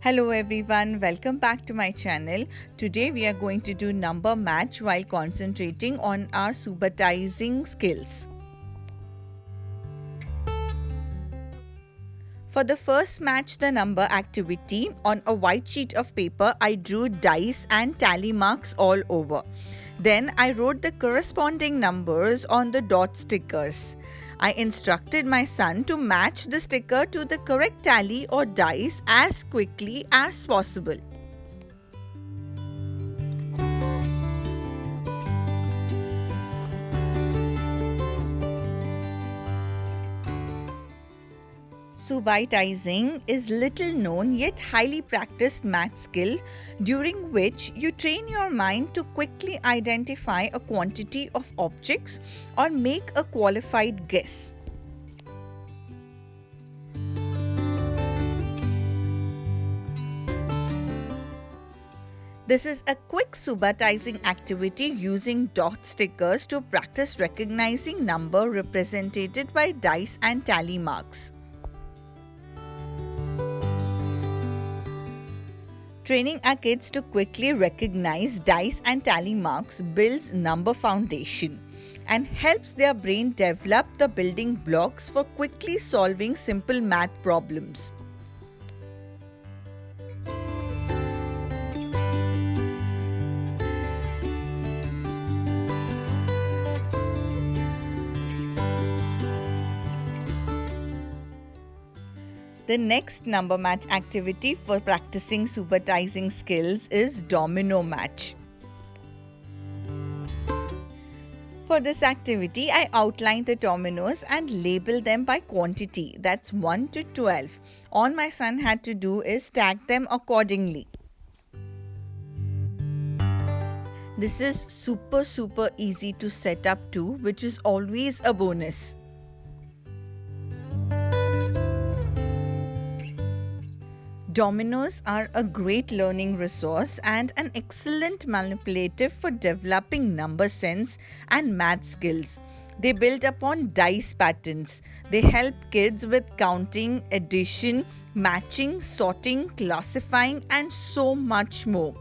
Hello everyone, welcome back to my channel. Today we are going to do number match while concentrating on our subatizing skills. For the first match the number activity, on a white sheet of paper I drew dice and tally marks all over. Then I wrote the corresponding numbers on the dot stickers. I instructed my son to match the sticker to the correct tally or dice as quickly as possible. Subatizing is little known yet highly practiced math skill during which you train your mind to quickly identify a quantity of objects or make a qualified guess. This is a quick subatizing activity using dot stickers to practice recognizing number represented by dice and tally marks. Training our kids to quickly recognize dice and tally marks builds number foundation and helps their brain develop the building blocks for quickly solving simple math problems. The next number match activity for practicing subatizing skills is domino match. For this activity, I outline the dominoes and label them by quantity, that's 1 to 12. All my son had to do is stack them accordingly. This is super easy to set up too, which is always a bonus. Dominoes are a great learning resource and an excellent manipulative for developing number sense and math skills. They build upon dice patterns. They help kids with counting, addition, matching, sorting, classifying, and so much more.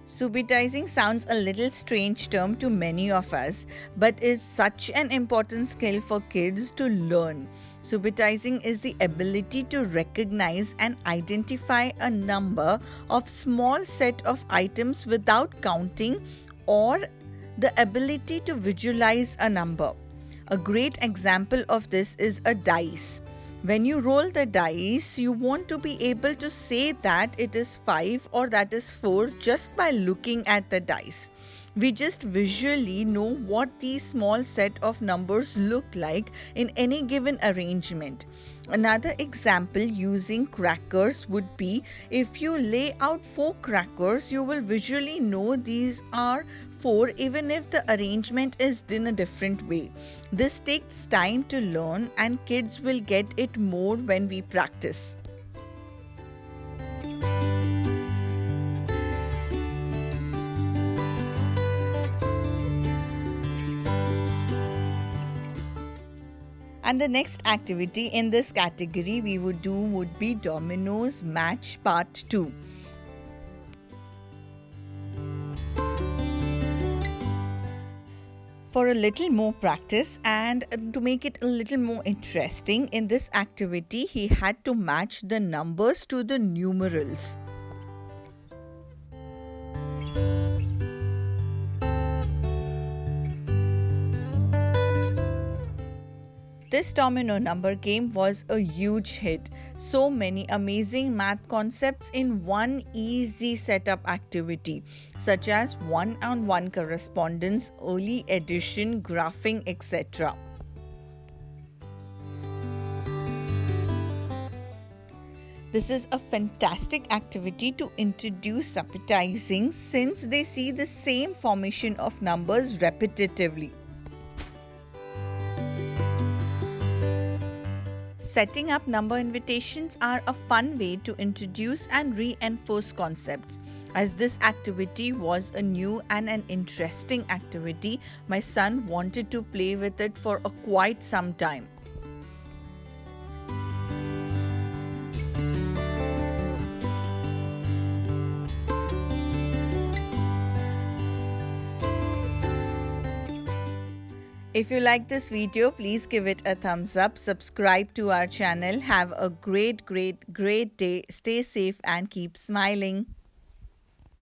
Subatizing sounds a little strange term to many of us, but is such an important skill for kids to learn. Subatizing is the ability to recognize and identify a number of small set of items without counting, or the ability to visualize a number. A great example of this is a dice. When you roll the dice, you want to be able to say that it is 5 or that is 4 just by looking at the dice. We just visually know what these small set of numbers look like in any given arrangement. Another example using crackers would be, if you lay out 4 crackers, you will visually know these are 4 even if the arrangement is in a different way. This takes time to learn and kids will get it more when we practice. And the next activity in this category we would do would be Dominoes Match Part 2. For a little more practice and to make it a little more interesting, in this activity he had to match the numbers to the numerals. This domino number game was a huge hit. So many amazing math concepts in one easy setup activity, such as one-on-one correspondence, early addition, graphing, etc. This is a fantastic activity to introduce subatizing since they see the same formation of numbers repetitively. Setting up number invitations are a fun way to introduce and reinforce concepts. As this activity was a new and an interesting activity, my son wanted to play with it for quite some time. If you like this video, please give it a thumbs up, subscribe to our channel. Have a great day. Stay safe and keep smiling.